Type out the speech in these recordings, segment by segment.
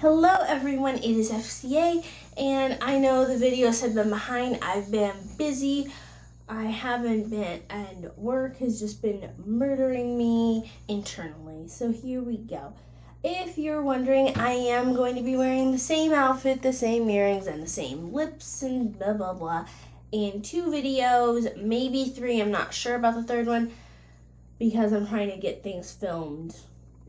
Hello everyone, it is FCA, and I know the videos have been behind. I've been busy. I haven't been, and work has just been murdering me internally. So here we go. If you're wondering, I am going to be wearing the same outfit, the same earrings, and the same lips, and blah blah blah, in 2 videos, maybe 3. I'm not sure about the third one, because I'm trying to get things filmed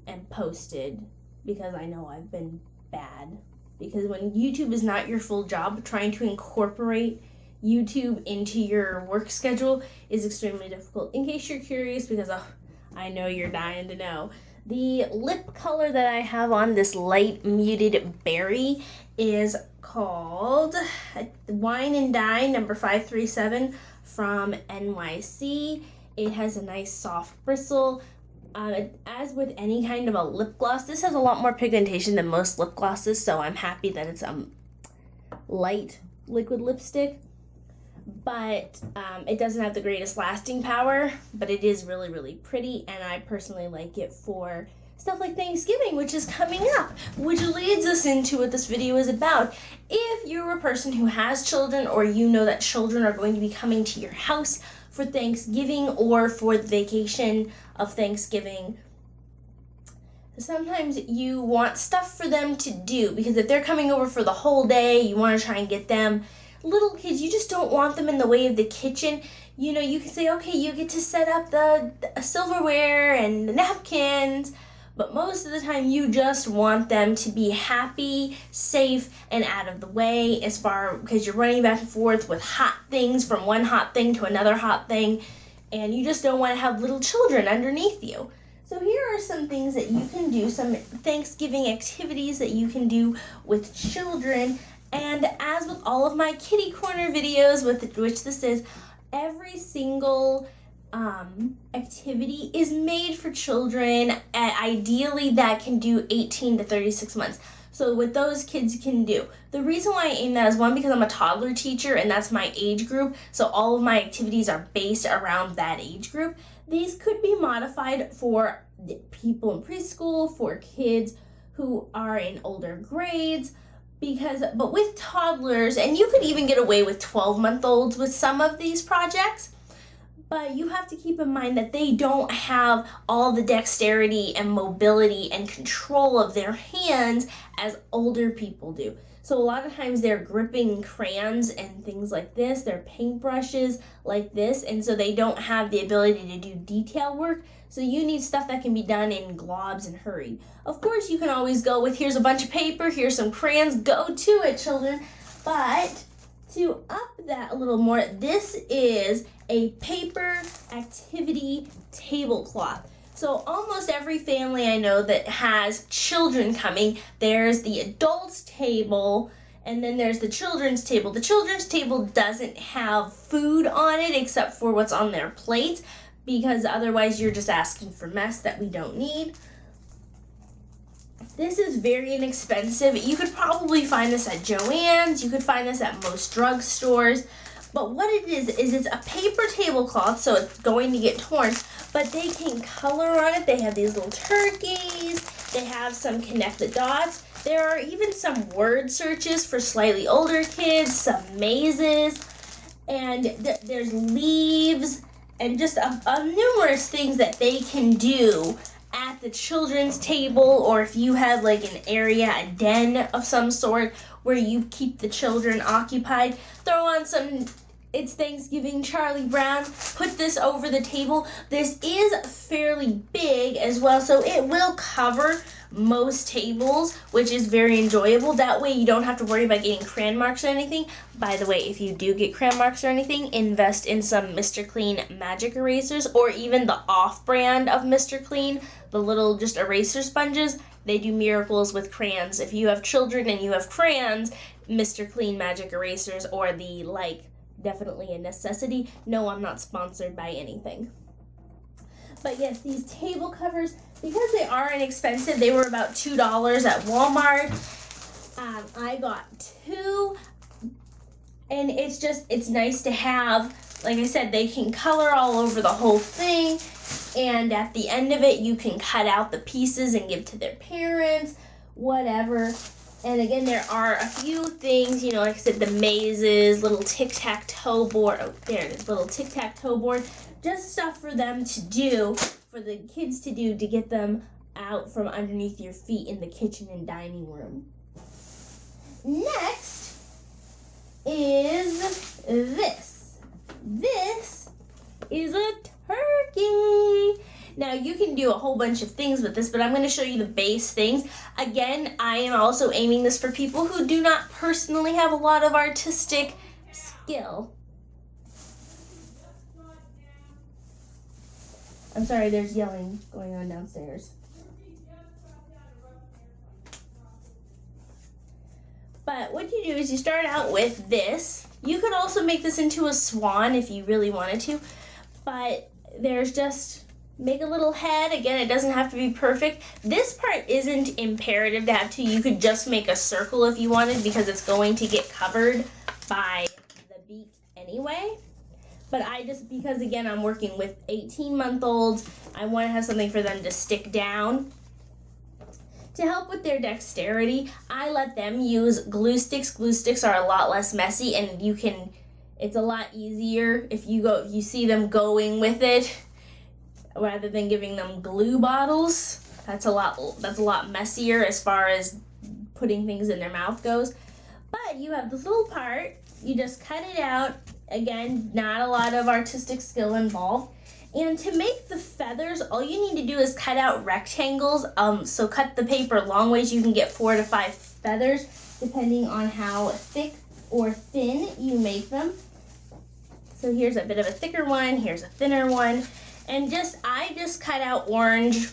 and posted, because I know I've been bad. Because when YouTube is not your full job, trying to incorporate YouTube into your work schedule is extremely difficult. In case you're curious, because I know you're dying to know, the lip color that I have on, this light muted berry, is called Wine and Dine number 537 from NYC. It has a nice soft bristle. As with any kind of a lip gloss, this has a lot more pigmentation than most lip glosses, so I'm happy that it's light liquid lipstick. But it doesn't have the greatest lasting power, but it is really, really pretty, and I personally like it for stuff like Thanksgiving, which is coming up, which leads us into what this video is about. If you're a person who has children, or you know that children are going to be coming to your house for Thanksgiving or for the vacation of Thanksgiving, sometimes you want stuff for them to do, because if they're coming over for the whole day, you want to try and get them. Little kids, you just don't want them in the way of the kitchen. You know, you can say, okay, you get to set up the silverware and the napkins, but most of the time you just want them to be happy, safe, and out of the way, because you're running back and forth with hot things from one hot thing to another hot thing, and you just don't want to have little children underneath you. So here are some things that you can do, some Thanksgiving activities that you can do with children. And as with all of my kitty corner videos, which this is, every single activity is made for children, ideally that can do 18 to 36 months. So what those kids can do. The reason why I aim that is, one, because I'm a toddler teacher and that's my age group, so all of my activities are based around that age group. These could be modified for people in preschool, for kids who are in older grades, but with toddlers, and you could even get away with 12-month-olds with some of these projects, but you have to keep in mind that they don't have all the dexterity and mobility and control of their hands as older people do. So a lot of times they're gripping crayons and things like this, they're paintbrushes like this, and so they don't have the ability to do detail work. So you need stuff that can be done in globs and hurry. Of course, you can always go with, here's a bunch of paper, here's some crayons, go to it, children. But to up that a little more, this is a paper activity tablecloth. So almost every family I know that has children coming, there's the adults table, and then there's the children's table. The children's table doesn't have food on it except for what's on their plate, because otherwise you're just asking for mess that we don't need. This is very inexpensive. You could probably find this at Joann's. You could find this at most drugstores. But what it is it's a paper tablecloth, so it's going to get torn, but they can color on it. They have these little turkeys. They have some connect the dots. There are even some word searches for slightly older kids, some mazes, and there's leaves, and just numerous things that they can do at the children's table, or if you have like an area, a den of some sort where you keep the children occupied, throw on some It's Thanksgiving Charlie Brown, put this over the table. This is fairly big as well, so it will cover most tables, which is very enjoyable. That way you don't have to worry about getting crayon marks or anything. By the way, if you do get crayon marks or anything, invest in some Mr. Clean magic erasers, or even the off-brand of Mr. Clean, the little just eraser sponges. They do miracles with crayons. If you have children and you have crayons, Mr. Clean magic erasers, or the definitely a necessity. No, I'm not sponsored by anything. But yes, these table covers, because they are inexpensive, they were about $2 at Walmart. I got 2, and it's nice to have. Like I said, they can color all over the whole thing, and at the end of it, you can cut out the pieces and give to their parents, whatever. And again, there are a few things, you know, like I said, the mazes, little tic-tac-toe board. Oh, there it is, little tic-tac-toe board. Just stuff for them to do, for the kids to do, to get them out from underneath your feet in the kitchen and dining room. Next is this. This is a turkey. Now, you can do a whole bunch of things with this, but I'm going to show you the base things. Again, I am also aiming this for people who do not personally have a lot of artistic skill. I'm sorry, there's yelling going on downstairs. But what you do is you start out with this. You could also make this into a swan if you really wanted to, but there's just, make a little head. Again, it doesn't have to be perfect. This part isn't imperative to have to. You could just make a circle if you wanted, because it's going to get covered by the beak anyway. But I just, because again, I'm working with 18-month-olds, I want to have something for them to stick down. To help with their dexterity, I let them use glue sticks. Glue sticks are a lot less messy, and you can, it's a lot easier if you see them going with it rather than giving them glue bottles. That's a lot messier as far as putting things in their mouth goes. But you have this little part, you just cut it out. Again, not a lot of artistic skill involved. And to make the feathers, all you need to do is cut out rectangles. So cut the paper long ways. You can get 4 to 5 feathers, depending on how thick or thin you make them. So here's a bit of a thicker one, here's a thinner one. And I just cut out orange,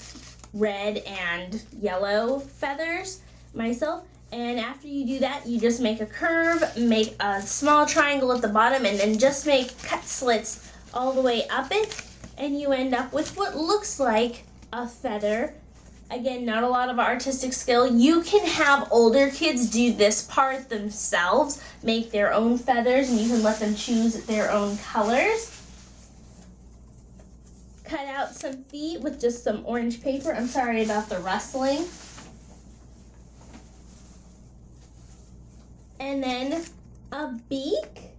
red, and yellow feathers myself. And after you do that, you just make a curve, make a small triangle at the bottom, and then just make cut slits all the way up it. And you end up with what looks like a feather. Again, not a lot of artistic skill. You can have older kids do this part themselves, make their own feathers, and you can let them choose their own colors. Cut out some feet with just some orange paper. I'm sorry about the rustling. And then a beak.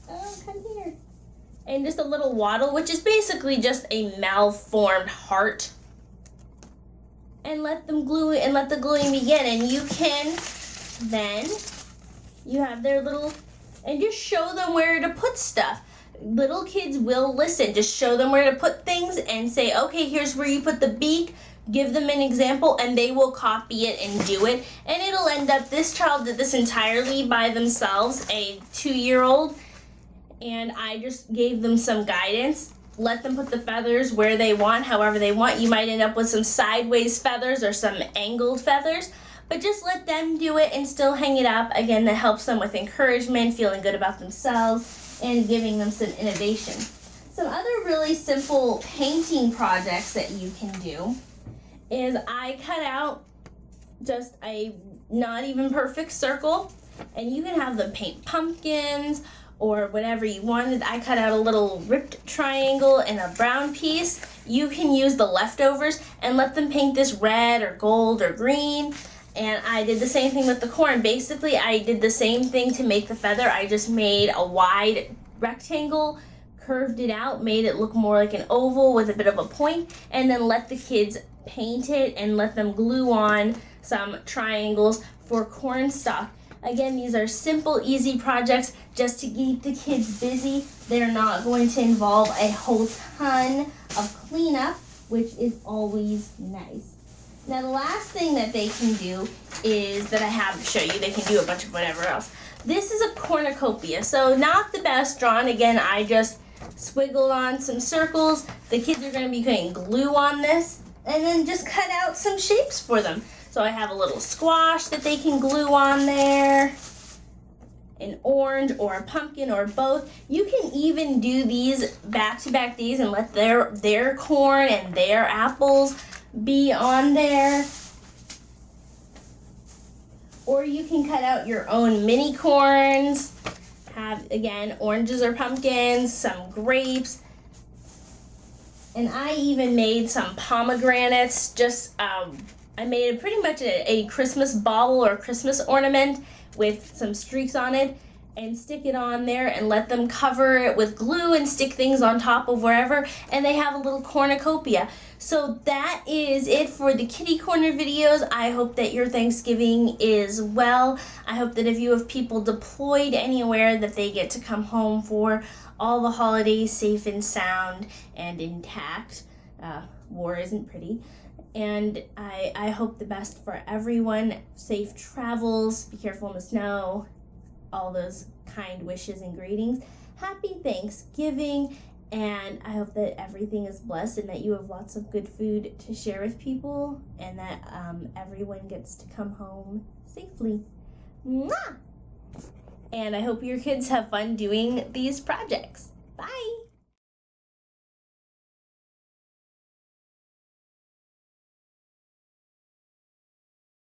Oh, come here. And just a little waddle, which is basically just a malformed heart. And let them glue and let the gluing begin. And you can then, you have their little, and just show them where to put stuff. Little kids will listen. Just show them where to put things and say, okay, here's where you put the beak. Give them an example, and they will copy it and do it. And it'll end up, this child did this entirely by themselves, a 2-year-old. And I just gave them some guidance. Let them put the feathers where they want, however they want. You might end up with some sideways feathers or some angled feathers, but just let them do it and still hang it up. Again, that helps them with encouragement, feeling good about themselves, and giving them some innovation. Some other really simple painting projects that you can do is I cut out just a not even perfect circle, and you can have them paint pumpkins or whatever you wanted. I cut out a little ripped triangle and a brown piece. You can use the leftovers and let them paint this red or gold or green. And I did the same thing with the corn. Basically, I did the same thing to make the feather. I just made a wide rectangle, curved it out, made it look more like an oval with a bit of a point, and then let the kids paint it and let them glue on some triangles for corn stalk. Again, these are simple, easy projects just to keep the kids busy. They're not going to involve a whole ton of cleanup, which is always nice. Now, the last thing that they can do is, that I have to show you, they can do a bunch of whatever else. This is a cornucopia, so not the best drawn. Again, I just squiggled on some circles. The kids are going to be putting glue on this, and then just cut out some shapes for them. So I have a little squash that they can glue on there, an orange or a pumpkin or both. You can even do these back-to-back days and let their corn and their apples be on there. Or you can cut out your own mini corns. Have, again, oranges or pumpkins, some grapes. And I even made some pomegranates, just I made pretty much a Christmas bauble or Christmas ornament with some streaks on it, and stick it on there and let them cover it with glue and stick things on top of wherever, and they have a little cornucopia. So that is it for the kitty corner videos. I hope that your Thanksgiving is well. I hope that if you have people deployed anywhere, that they get to come home for all the holidays safe and sound and intact. War isn't pretty. And I hope the best for everyone. Safe travels, be careful in the snow, all those kind wishes and greetings. Happy Thanksgiving, and I hope that everything is blessed and that you have lots of good food to share with people, and that everyone gets to come home safely. Mwah! And I hope your kids have fun doing these projects.